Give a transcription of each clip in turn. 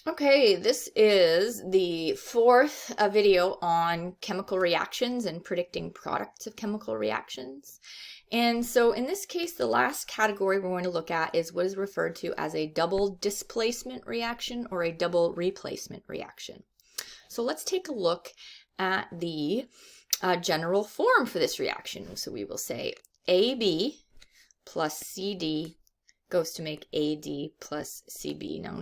Okay, this is the fourth video on chemical reactions and predicting products of chemical reactions. And so in this case, the last category we're going to look at is what is referred to as a double displacement reaction or a double replacement reaction. So let's take a look at the general form for this reaction. So we will say AB plus CD goes to make AD plus CB. Now,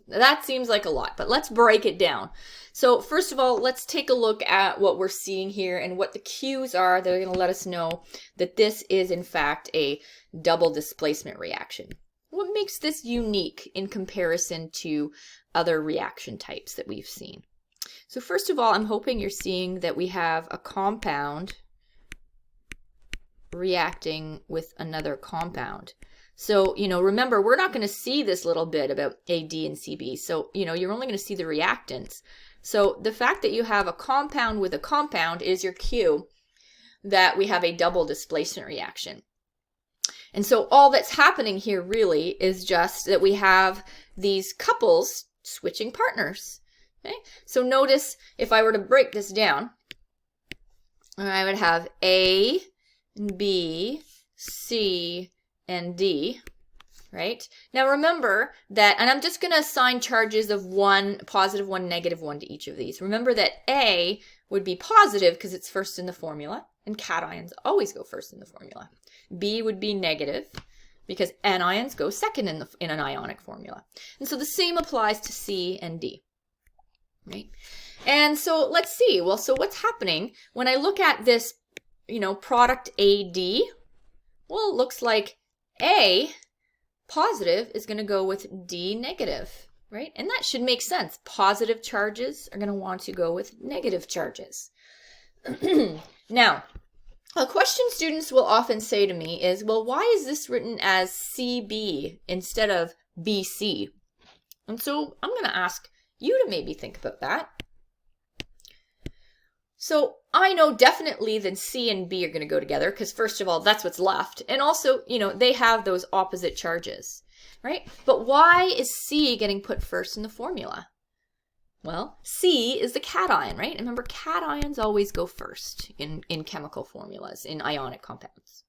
that seems like a lot, but let's break it down. So first of all, let's take a look at what we're seeing here and what the cues are that are going to let us know that this is in fact a double displacement reaction. What makes this unique in comparison to other reaction types that we've seen? So first of all, I'm hoping you're seeing that we have a compound reacting with another compound. So, remember, we're not going to see this little bit about AD and CB. So, you're only going to see the reactants. So the fact that you have a compound with a compound is your cue that we have a double displacement reaction. And so all that's happening here really is just that we have these couples switching partners. Okay? So notice if I were to break this down, I would have A, B, C, and D, right? Now remember that, and I'm just going to assign charges of one positive, one negative, one to each of these. Remember that A would be positive because it's first in the formula, and cations always go first in the formula. B would be negative because anions go second in an ionic formula. And so the same applies to C and D, right? And so let's see. Well, so what's happening when I look at this, product AD? Well, it looks like A positive is going to go with D negative, right? And that should make sense. Positive charges are going to want to go with negative charges. Now, a question students will often say to me is, well, why is this written as CB instead of BC? And so I'm going to ask you to maybe think about that. So I know definitely that C and B are going to go together because first of all, that's what's left. And also, they have those opposite charges, right? But why is C getting put first in the formula? Well, C is the cation, right? And remember, cations always go first in chemical formulas, in ionic compounds.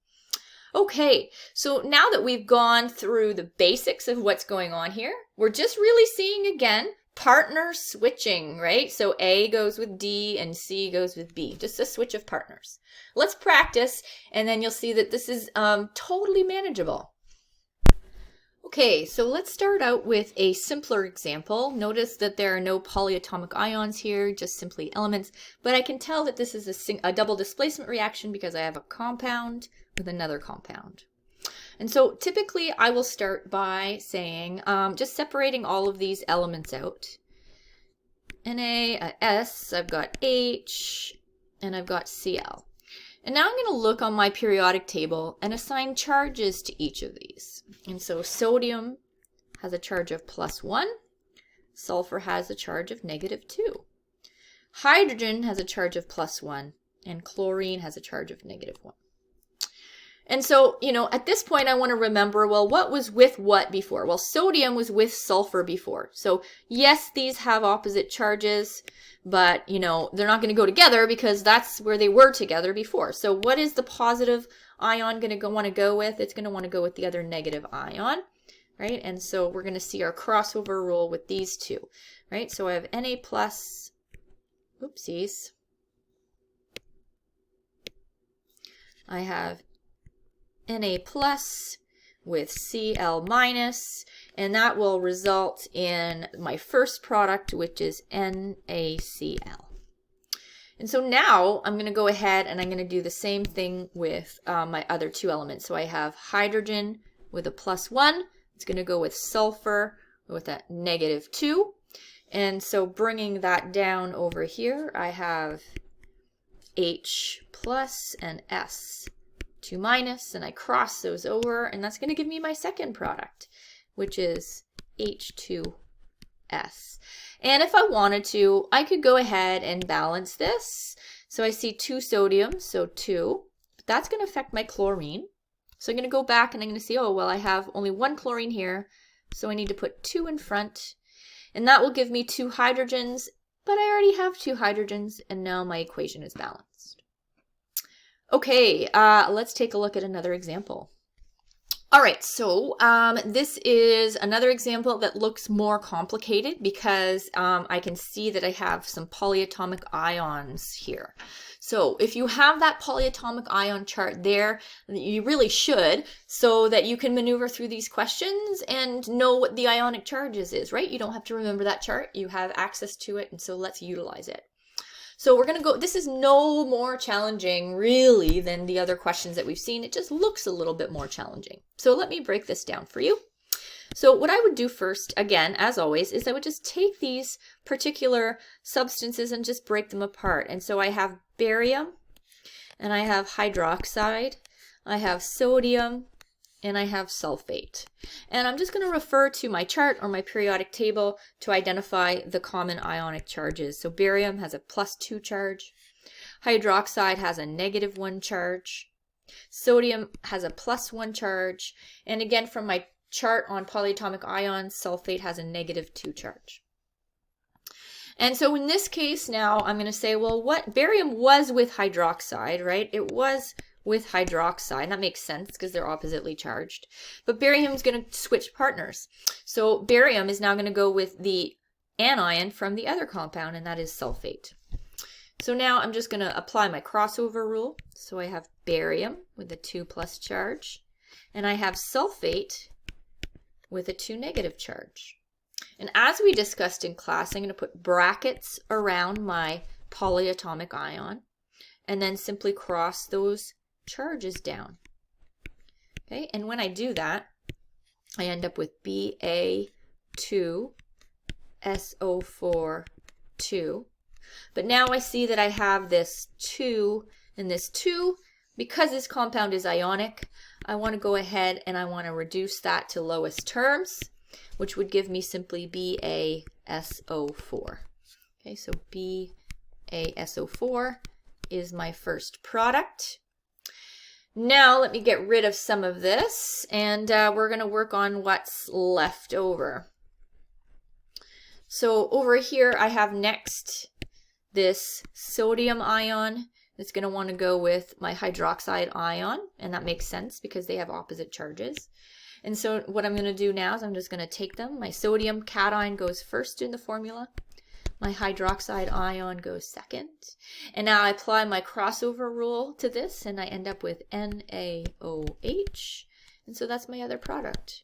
Okay, so now that we've gone through the basics of what's going on here, we're just really seeing again partner switching, right? So A goes with D and C goes with B, just a switch of partners. Let's practice, and then you'll see that this is totally manageable. Okay, so let's start out with a simpler example. Notice that there are no polyatomic ions here, just simply elements, but I can tell that this is a double displacement reaction because I have a compound with another compound. And so typically I will start by saying, just separating all of these elements out. Na, S, I've got H, and I've got Cl. And now I'm going to look on my periodic table and assign charges to each of these. And so sodium has a charge of +1, sulfur has a charge of -2. Hydrogen has a charge of +1, and chlorine has a charge of -1. And so, at this point, I want to remember, well, what was with what before? Well, sodium was with sulfur before. So, yes, these have opposite charges, but, they're not going to go together because that's where they were together before. So, what is the positive ion going to want to go with? It's going to want to go with the other negative ion, right? And so, we're going to see our crossover rule with these two, right? So, I have Na plus, oopsies. I have Na plus with Cl minus, and that will result in my first product, which is NaCl. And so now I'm going to go ahead and I'm going to do the same thing with my other two elements. So I have hydrogen with a +1. It's going to go with sulfur with a -2. And so bringing that down over here, I have H plus and S. 2 minus, and I cross those over, and that's going to give me my second product, which is H2S. And if I wanted to, I could go ahead and balance this. So I see 2 sodium, so 2. But that's going to affect my chlorine. So I'm going to go back and I'm going to see, oh, well, I have only 1 chlorine here, so I need to put 2 in front. And that will give me 2 hydrogens, but I already have 2 hydrogens, and now my equation is balanced. Okay, let's take a look at another example. All right, so this is another example that looks more complicated because I can see that I have some polyatomic ions here. So if you have that polyatomic ion chart there, you really should, so that you can maneuver through these questions and know what the ionic charges is, right? You don't have to remember that chart. You have access to it, and so let's utilize it. So we're going to go, this is no more challenging really than the other questions that we've seen. It just looks a little bit more challenging. So let me break this down for you. So what I would do first, again, as always, is I would just take these particular substances and just break them apart. And so I have barium, and I have hydroxide, I have sodium, and I have sulfate. And I'm just going to refer to my chart or my periodic table to identify the common ionic charges. So barium has a +2 charge. Hydroxide has a -1 charge. Sodium has a +1 charge. And again, from my chart on polyatomic ions, sulfate has a -2 charge. And so in this case now, I'm going to say, well, what barium was with hydroxide, right? It was with hydroxide, and that makes sense because they're oppositely charged. But barium is going to switch partners. So barium is now going to go with the anion from the other compound, and that is sulfate. So now I'm just going to apply my crossover rule. So I have barium with a 2+ charge, and I have sulfate with a 2- charge. And as we discussed in class, I'm going to put brackets around my polyatomic ion and then simply cross those charges down. Okay, and when I do that, I end up with Ba2SO4 2. But now I see that I have this 2 and this 2. Because this compound is ionic, I want to go ahead and I want to reduce that to lowest terms, which would give me simply BaSO4. Okay, so BaSO4 is my first product. Now let me get rid of some of this, and we're going to work on what's left over. So over here I have next this sodium ion. It's going to want to go with my hydroxide ion, and that makes sense because they have opposite charges. And so what I'm going to do now is I'm just going to take them. My sodium cation goes first in the formula. My hydroxide ion goes second. And now I apply my crossover rule to this, and I end up with NaOH. And so that's my other product,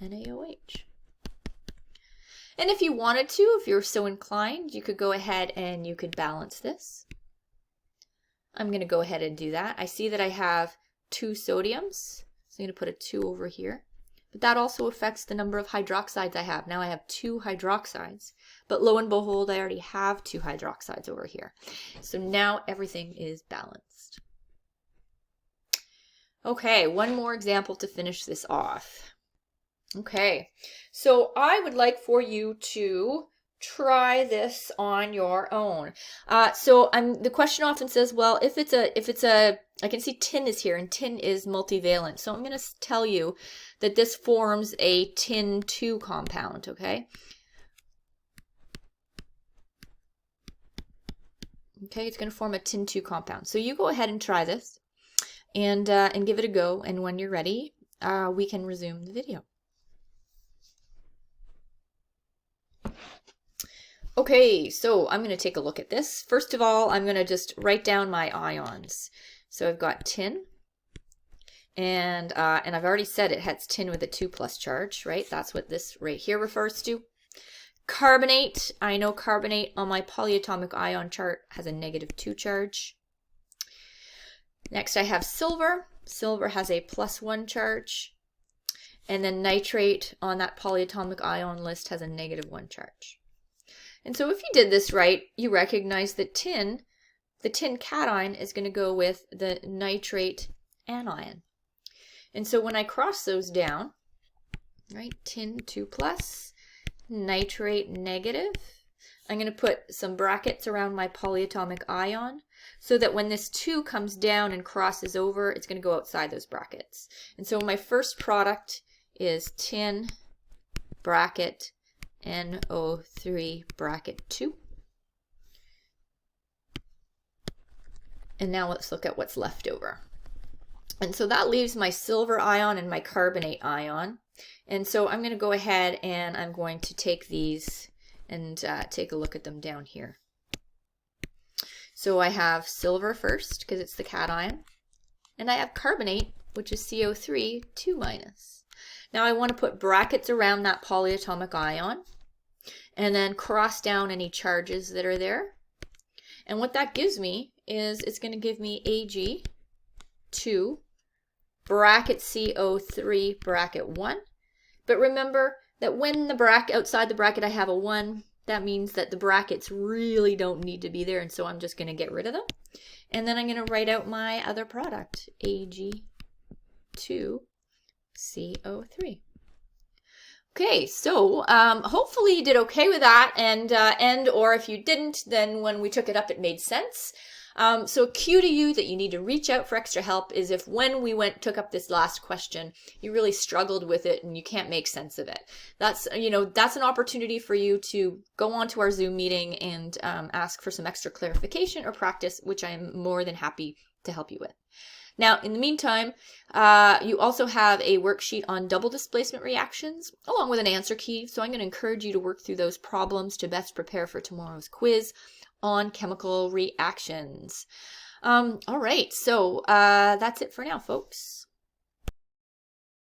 NaOH. And if you wanted to, if you're so inclined, you could go ahead and you could balance this. I'm going to go ahead and do that. I see that I have 2 sodiums, so I'm going to put a 2 over here. But that also affects the number of hydroxides I have. Now I have 2 hydroxides, but lo and behold, I already have 2 hydroxides over here. So now everything is balanced. Okay, one more example to finish this off. Okay, so I would like for you to try this on your own. The question often says, well, if it's a, I can see tin is here, and tin is multivalent. So I'm going to tell you that this forms a tin 2 compound, okay? Okay, it's going to form a tin 2 compound. So you go ahead and try this and give it a go. And when you're ready, we can resume the video. Okay, so I'm going to take a look at this. First of all, I'm going to just write down my ions. So I've got tin, and I've already said it has tin with a 2+ charge, right? That's what this right here refers to. Carbonate, I know carbonate on my polyatomic ion chart has a -2 charge. Next I have silver. Silver has a +1 charge. And then nitrate on that polyatomic ion list has a -1 charge. And so if you did this right, you recognize that tin, the tin cation is going to go with the nitrate anion. And so when I cross those down, right, tin 2+, nitrate negative, I'm going to put some brackets around my polyatomic ion so that when this 2 comes down and crosses over, it's going to go outside those brackets. And so my first product is tin bracket NO3 bracket 2. And now let's look at what's left over. And so that leaves my silver ion and my carbonate ion. And so I'm going to go ahead and I'm going to take these and take a look at them down here. So I have silver first because it's the cation, and I have carbonate, which is CO3 2-. Now I want to put brackets around that polyatomic ion and then cross down any charges that are there. And what that gives me is it's going to give me Ag2 bracket CO3 bracket 1. But remember that when the bracket outside the bracket I have a 1, that means that the brackets really don't need to be there, and so I'm just going to get rid of them. And then I'm going to write out my other product, Ag2CO3. Okay, so hopefully you did okay with that, and or if you didn't, then when we took it up, it made sense. So a cue to you that you need to reach out for extra help is if when we took up this last question, you really struggled with it and you can't make sense of it. That's, that's an opportunity for you to go onto our Zoom meeting and ask for some extra clarification or practice, which I am more than happy to help you with. Now, in the meantime, you also have a worksheet on double displacement reactions along with an answer key. So I'm going to encourage you to work through those problems to best prepare for tomorrow's quiz on chemical reactions. All right, so that's it for now, folks.